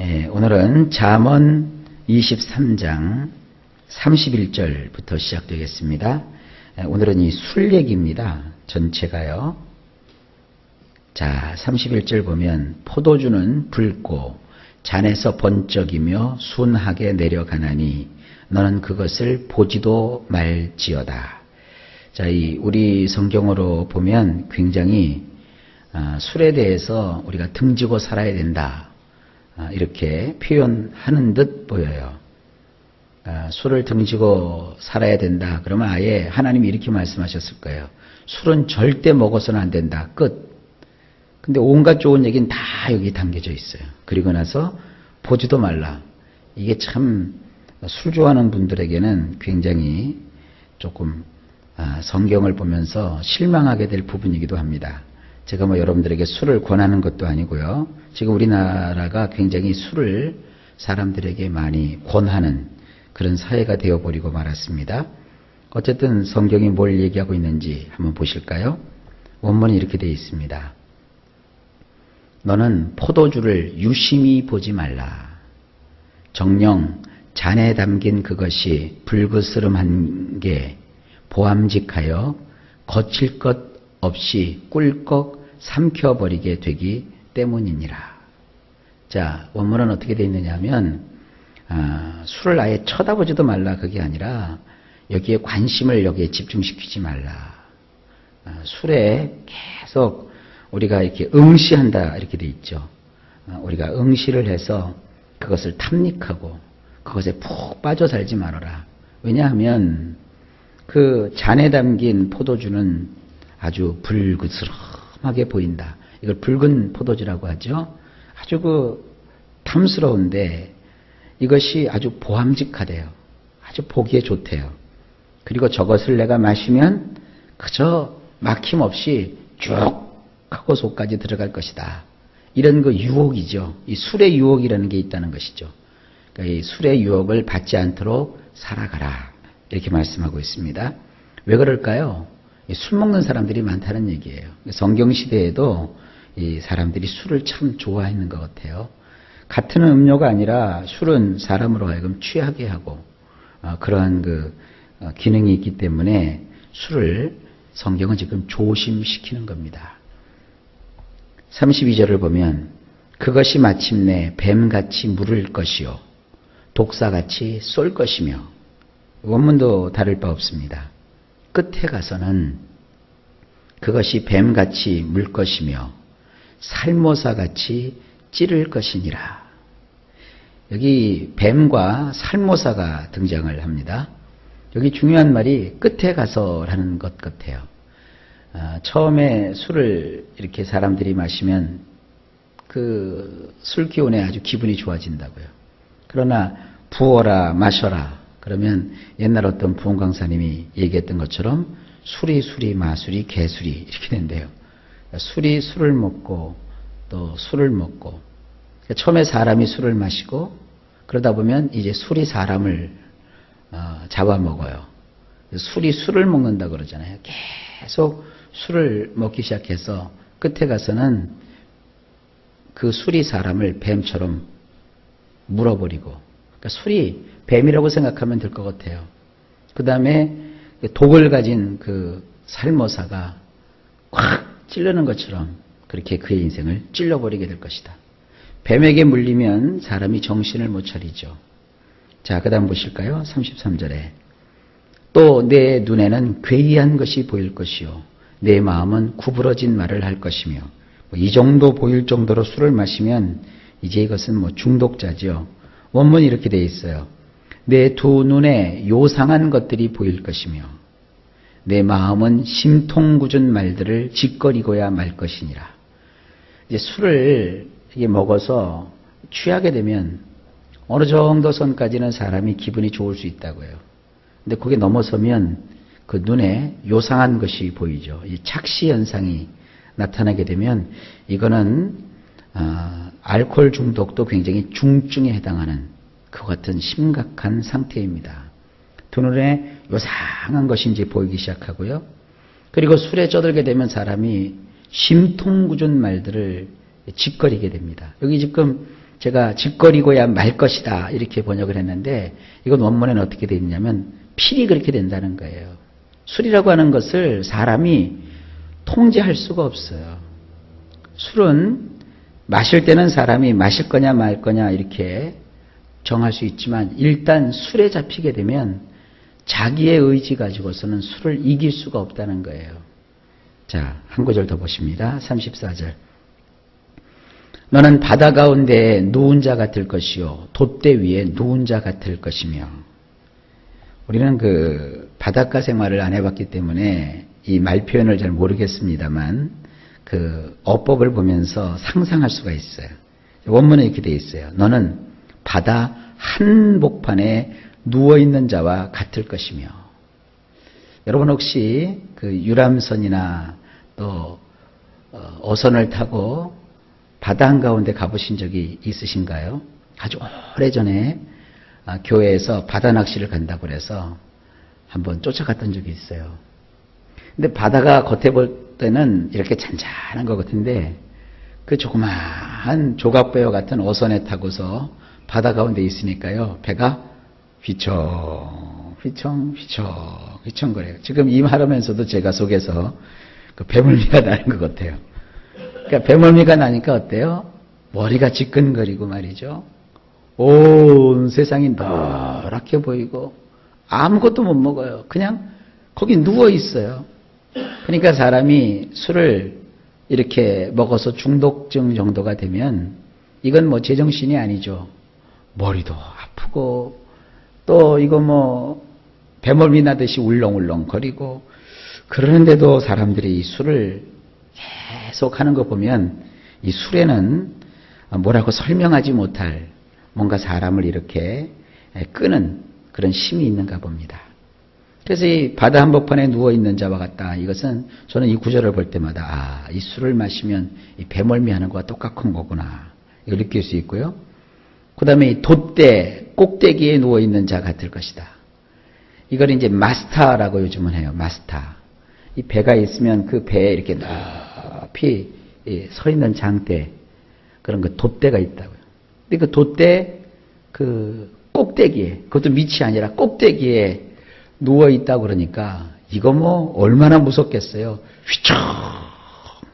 오늘은 잠언 23장 31절부터 시작되겠습니다. 오늘은 이 술 얘기입니다. 전체가요. 자, 31절 보면 포도주는 붉고 잔에서 번쩍이며 순하게 내려가나니 너는 그것을 보지도 말지어다. 자, 우리 성경으로 보면 굉장히 술에 대해서 우리가 등지고 살아야 된다. 이렇게 표현하는 듯 보여요. 술을 등지고 살아야 된다. 그러면 아예 하나님이 이렇게 말씀하셨을 거예요. 술은 절대 먹어서는 안 된다. 끝. 근데 온갖 좋은 얘기는 다 여기 담겨져 있어요. 그리고 나서 보지도 말라. 이게 참 술 좋아하는 분들에게는 굉장히 조금 성경을 보면서 실망하게 될 부분이기도 합니다. 제가 여러분들에게 술을 권하는 것도 아니고요. 지금 우리나라가 굉장히 술을 사람들에게 많이 권하는 그런 사회가 되어버리고 말았습니다. 어쨌든 성경이 뭘 얘기하고 있는지 한번 보실까요? 원문이 이렇게 되어 있습니다. 너는 포도주를 유심히 보지 말라. 정녕 잔에 담긴 그것이 불그스름한 게 보암직하여 거칠 것 없이 꿀꺽 삼켜버리게 되기 때문이니라. 자, 원문은 어떻게 되어 있느냐 하면 술을 아예 쳐다보지도 말라 그게 아니라 여기에 관심을 여기에 집중시키지 말라. 술에 계속 우리가 이렇게 응시한다 이렇게 되어 있죠. 우리가 응시를 해서 그것을 탐닉하고 그것에 푹 빠져 살지 말아라. 왜냐하면 그 잔에 담긴 포도주는 아주 불그스름하게 보인다. 이걸 붉은 포도주라고 하죠. 아주 탐스러운데 이것이 아주 보암직하대요. 아주 보기에 좋대요. 그리고 저것을 내가 마시면 그저 막힘없이 쭉 하고 속까지 들어갈 것이다. 이런 유혹이죠. 이 술의 유혹이라는 게 있다는 것이죠. 그러니까 이 술의 유혹을 받지 않도록 살아가라. 이렇게 말씀하고 있습니다. 왜 그럴까요? 술 먹는 사람들이 많다는 얘기예요. 성경시대에도 이 사람들이 술을 참 좋아했는 것 같아요. 같은 음료가 아니라 술은 사람으로 하여금 취하게 하고 그러한 기능이 있기 때문에 술을 성경은 지금 조심시키는 겁니다. 32절을 보면 그것이 마침내 뱀같이 물을 것이요 독사같이 쏠 것이며 원문도 다를 바 없습니다. 끝에 가서는 그것이 뱀같이 물 것이며 살모사같이 찌를 것이니라. 여기 뱀과 살모사가 등장을 합니다. 여기 중요한 말이 끝에 가서라는 것 같아요. 처음에 술을 이렇게 사람들이 마시면 그 술 기운에 아주 기분이 좋아진다고요. 그러나 부어라 마셔라 그러면 옛날 어떤 부흥 강사님이 얘기했던 것처럼 술이 마술이 개술이 이렇게 된대요. 술이 술을 먹고 또 술을 먹고 처음에 사람이 술을 마시고 그러다 보면 이제 술이 사람을 잡아먹어요. 술이 술을 먹는다 그러잖아요. 계속 술을 먹기 시작해서 끝에 가서는 그 술이 사람을 뱀처럼 물어버리고 그러니까 술이 뱀이라고 생각하면 될 것 같아요. 그 다음에 독을 가진 그 살모사가 꽉 찌르는 것처럼 그렇게 그의 인생을 찔러버리게 될 것이다. 뱀에게 물리면 사람이 정신을 못 차리죠. 자, 그 다음 보실까요? 33절에 또 내 눈에는 괴이한 것이 보일 것이요 내 마음은 구부러진 말을 할 것이며 이 정도 보일 정도로 술을 마시면 이제 이것은 중독자죠. 원문이 이렇게 되어 있어요. 내 두 눈에 요상한 것들이 보일 것이며 내 마음은 심통궂은 말들을 짓거리고야 말 것이니라. 이제 술을 이게 먹어서 취하게 되면 어느 정도 선까지는 사람이 기분이 좋을 수 있다고요. 근데 그게 넘어서면 그 눈에 요상한 것이 보이죠. 이 착시 현상이 나타나게 되면 이거는 알코올 중독도 굉장히 중증에 해당하는 그 같은 심각한 상태입니다. 두 눈에 요상한 것이 이제 보이기 시작하고요. 그리고 술에 쩌들게 되면 사람이 심통궂은 말들을 짓거리게 됩니다. 여기 지금 제가 짓거리고야 말 것이다 이렇게 번역을 했는데 이건 원문에는 어떻게 되어 있냐면 필히 그렇게 된다는 거예요. 술이라고 하는 것을 사람이 통제할 수가 없어요. 술은 마실 때는 사람이 마실 거냐 말 거냐 이렇게 정할 수 있지만 일단 술에 잡히게 되면 자기의 의지 가지고서는 술을 이길 수가 없다는 거예요. 자, 한 구절 더 보십니다. 34절. 너는 바다 가운데 누운 자 같을 것이요 돛대 위에 누운 자 같을 것이며. 우리는 그 바닷가 생활을 안 해봤기 때문에 이 말 표현을 잘 모르겠습니다만 그 어법을 보면서 상상할 수가 있어요. 원문에 이렇게 되어 있어요. 너는 바다 한복판에 누워있는 자와 같을 것이며. 여러분 혹시 그 유람선이나 또 어선을 타고 바다 한가운데 가보신 적이 있으신가요? 아주 오래전에 교회에서 바다 낚시를 간다고 해서 한번 쫓아갔던 적이 있어요. 근데 바다가 겉에 볼 때는 이렇게 잔잔한 것 같은데 그 조그마한 조각배와 같은 어선에 타고서 바다 가운데 있으니까요. 배가 휘청거려요. 지금 이 말하면서도 제가 속에서 그 배멀미가 나는 것 같아요. 그러니까 배멀미가 나니까 어때요? 머리가 지끈거리고 말이죠. 온 세상이 노랗게 보이고 아무것도 못 먹어요. 그냥 거기 누워 있어요. 그러니까 사람이 술을 이렇게 먹어서 중독증 정도가 되면 이건 뭐 제정신이 아니죠. 머리도 아프고 또 이거 뭐 배멀미 나듯이 울렁울렁 거리고 그러는데도 사람들이 이 술을 계속 하는 거 보면 이 술에는 뭐라고 설명하지 못할 뭔가 사람을 이렇게 끄는 그런 힘이 있는가 봅니다. 그래서 이 바다 한복판에 누워있는 자와 같다. 이것은 저는 이 구절을 볼 때마다 이 술을 마시면 이 배멀미하는 것과 똑같은 거구나. 이걸 느낄 수 있고요. 그 다음에 이 돛대 꼭대기에 누워있는 자 같을 것이다. 이걸 이제 마스타라고 요즘은 해요. 마스타. 이 배가 있으면 그 배에 이렇게 높이 서 있는 장대 그런 그 돛대가 있다고요. 근데 그 돛대 그 꼭대기에 그것도 밑이 아니라 꼭대기에 누워있다고 그러니까 이거 뭐 얼마나 무섭겠어요.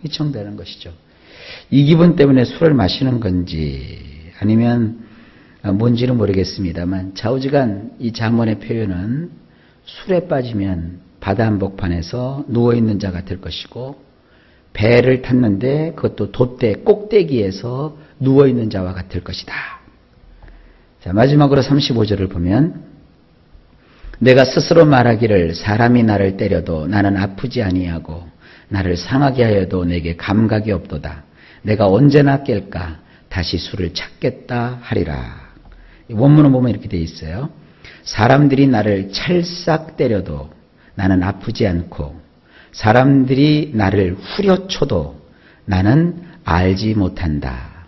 휘청 되는 것이죠. 이 기분 때문에 술을 마시는 건지 아니면 뭔지는 모르겠습니다만 좌우지간 이 잠언의 표현은 술에 빠지면 바다 한복판에서 누워있는 자 같을 것이고 배를 탔는데 그것도 돛대 꼭대기에서 누워있는 자와 같을 것이다. 자, 마지막으로 35절을 보면 내가 스스로 말하기를 사람이 나를 때려도 나는 아프지 아니하고 나를 상하게 하여도 내게 감각이 없도다. 내가 언제나 깰까 다시 술을 찾겠다 하리라. 원문을 보면 이렇게 되어 있어요. 사람들이 나를 찰싹 때려도 나는 아프지 않고 사람들이 나를 후려쳐도 나는 알지 못한다.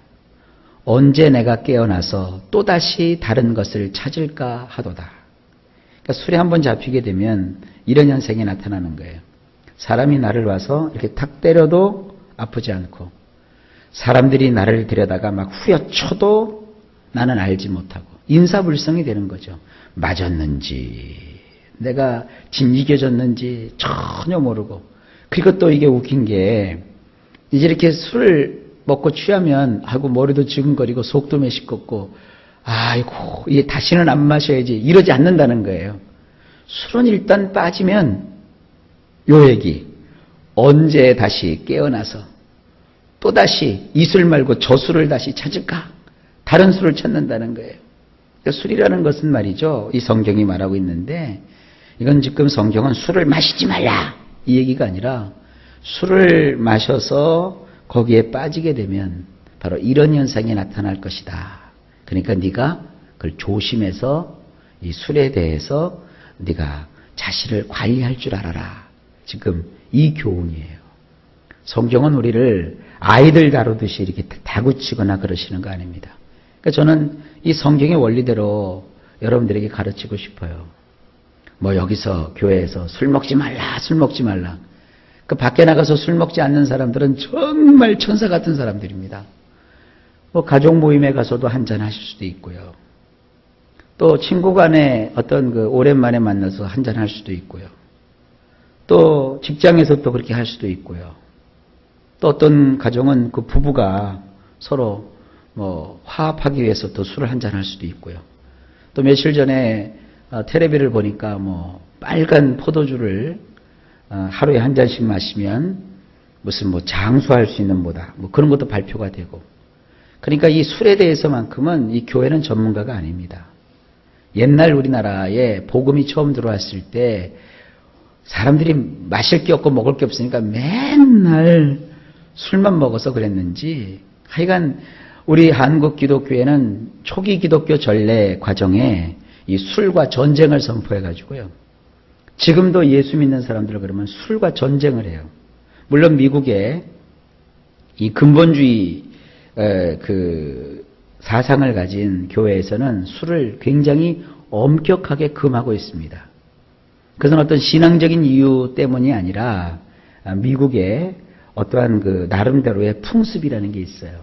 언제 내가 깨어나서 또다시 다른 것을 찾을까 하도다. 그러니까 술에 한번 잡히게 되면 이런 현상이 나타나는 거예요. 사람이 나를 와서 이렇게 탁 때려도 아프지 않고 사람들이 나를 데려다가 막 후려쳐도 나는 알지 못하고 인사불성이 되는 거죠. 맞았는지 내가 진이겨졌는지 전혀 모르고. 그리고 또 이게 웃긴 게 이제 이렇게 술을 먹고 취하면 아이고 머리도 지근거리고 속도 메시껍고 아이고 이게 다시는 안 마셔야지 이러지 않는다는 거예요. 술은 일단 빠지면 요 얘기 언제 다시 깨어나서 또다시 이 술 말고 저 술을 다시 찾을까? 다른 술을 찾는다는 거예요. 그러니까 술이라는 것은 말이죠. 이 성경이 말하고 있는데 이건 지금 성경은 술을 마시지 말라 이 얘기가 아니라 술을 마셔서 거기에 빠지게 되면 바로 이런 현상이 나타날 것이다. 그러니까 네가 그걸 조심해서 이 술에 대해서 네가 자신을 관리할 줄 알아라. 지금 이 교훈이에요. 성경은 우리를 아이들 다루듯이 이렇게 다구치거나 그러시는 거 아닙니다. 그러니까 저는 이 성경의 원리대로 여러분들에게 가르치고 싶어요. 뭐 여기서 교회에서 술 먹지 말라, 술 먹지 말라. 그 밖에 나가서 술 먹지 않는 사람들은 정말 천사 같은 사람들입니다. 뭐 가족 모임에 가서도 한잔 하실 수도 있고요. 또 친구 간에 어떤 오랜만에 만나서 한잔 할 수도 있고요. 또 직장에서 또 그렇게 할 수도 있고요. 또 어떤 가정은 그 부부가 서로 뭐 화합하기 위해서 또 술을 한잔 할 수도 있고요. 또 며칠 전에 텔레비를 보니까 뭐 빨간 포도주를 하루에 한 잔씩 마시면 무슨 뭐 장수할 수 있는 뭐다. 뭐 그런 것도 발표가 되고. 그러니까 이 술에 대해서만큼은 이 교회는 전문가가 아닙니다. 옛날 우리나라에 복음이 처음 들어왔을 때 사람들이 마실 게 없고 먹을 게 없으니까 맨날 술만 먹어서 그랬는지 하여간 우리 한국 기독교회는 초기 기독교 전례 과정에 이 술과 전쟁을 선포해 가지고요. 지금도 예수 믿는 사람들 그러면 술과 전쟁을 해요. 물론 미국에 이 근본주의 그 사상을 가진 교회에서는 술을 굉장히 엄격하게 금하고 있습니다. 그것은 어떤 신앙적인 이유 때문이 아니라 미국의 어떠한 그 나름대로의 풍습이라는 게 있어요.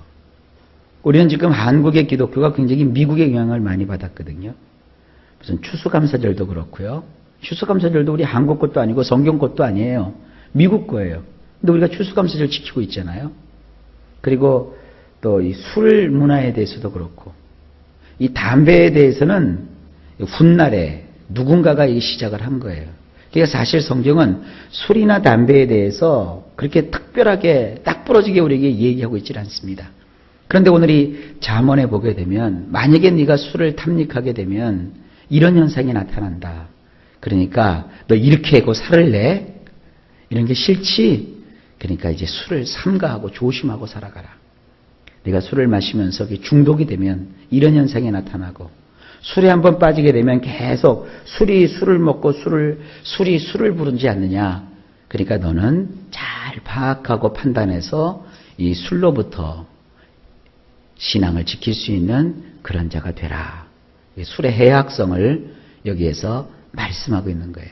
우리는 지금 한국의 기독교가 굉장히 미국의 영향을 많이 받았거든요. 무슨 추수감사절도 그렇고요. 추수감사절도 우리 한국 것도 아니고 성경 것도 아니에요. 미국 거예요. 근데 우리가 추수감사절 지키고 있잖아요. 그리고 또 이 술 문화에 대해서도 그렇고, 이 담배에 대해서는 훗날에 누군가가 이 시작을 한 거예요. 그러니까 사실 성경은 술이나 담배에 대해서 그렇게 특별하게 딱 부러지게 우리에게 얘기하고 있질 않습니다. 그런데 오늘 이 잠언에 보게 되면 만약에 네가 술을 탐닉하게 되면 이런 현상이 나타난다. 그러니까 너 이렇게 하고 살을 내? 이런 게 싫지? 그러니까 이제 술을 삼가하고 조심하고 살아가라. 네가 술을 마시면서 중독이 되면 이런 현상이 나타나고, 술에 한번 빠지게 되면 계속 술이 술을 먹고 술이 술을 부르지 않느냐. 그러니까 너는 잘 파악하고 판단해서 이 술로부터 신앙을 지킬 수 있는 그런 자가 되라. 술의 해악성을 여기에서 말씀하고 있는 거예요.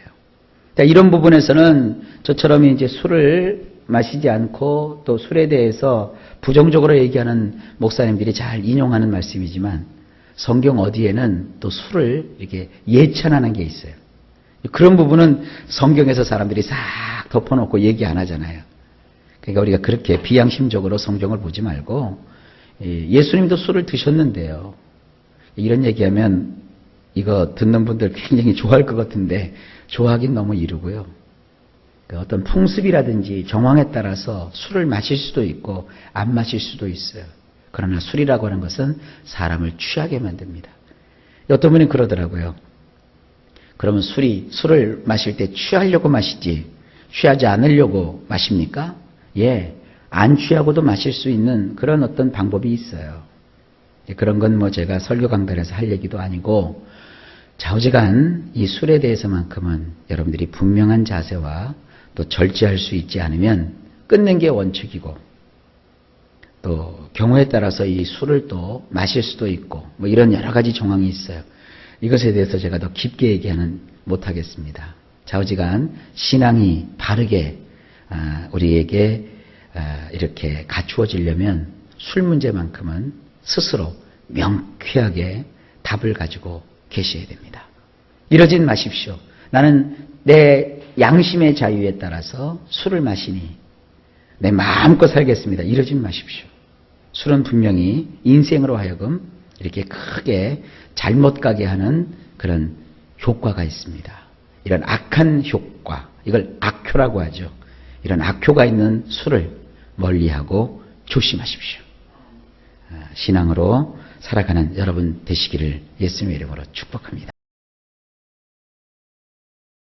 이런 부분에서는 저처럼 이제 술을 마시지 않고 또 술에 대해서 부정적으로 얘기하는 목사님들이 잘 인용하는 말씀이지만, 성경 어디에는 또 술을 이렇게 예찬하는 게 있어요. 그런 부분은 성경에서 사람들이 싹 덮어놓고 얘기 안 하잖아요. 그러니까 우리가 그렇게 비양심적으로 성경을 보지 말고, 예수님도 술을 드셨는데요. 이런 얘기하면 이거 듣는 분들 굉장히 좋아할 것 같은데 좋아하긴 너무 이르고요. 어떤 풍습이라든지 정황에 따라서 술을 마실 수도 있고 안 마실 수도 있어요. 그러나 술이라고 하는 것은 사람을 취하게 만듭니다. 어떤 분이 그러더라고요. 그러면 술을 마실 때 취하려고 마시지 취하지 않으려고 마십니까? 예, 안 취하고도 마실 수 있는 그런 어떤 방법이 있어요. 그런 건 뭐 제가 설교 강단에서 할 얘기도 아니고, 좌우지간 이 술에 대해서만큼은 여러분들이 분명한 자세와 또 절제할 수 있지 않으면 끊는 게 원칙이고, 또 경우에 따라서 이 술을 또 마실 수도 있고 뭐 이런 여러 가지 정황이 있어요. 이것에 대해서 제가 더 깊게 얘기는 못하겠습니다. 좌우지간 신앙이 바르게 우리에게 이렇게 갖추어지려면 술 문제만큼은 스스로 명쾌하게 답을 가지고 계셔야 됩니다. 이러진 마십시오. 나는 내 양심의 자유에 따라서 술을 마시니 내 마음껏 살겠습니다. 이러진 마십시오. 술은 분명히 인생으로 하여금 이렇게 크게 잘못 가게 하는 그런 효과가 있습니다. 이런 악한 효과, 이걸 악효라고 하죠. 이런 악효가 있는 술을 멀리하고 조심하십시오. 신앙으로 살아가는 여러분 되시기를 예수님의 이름으로 축복합니다.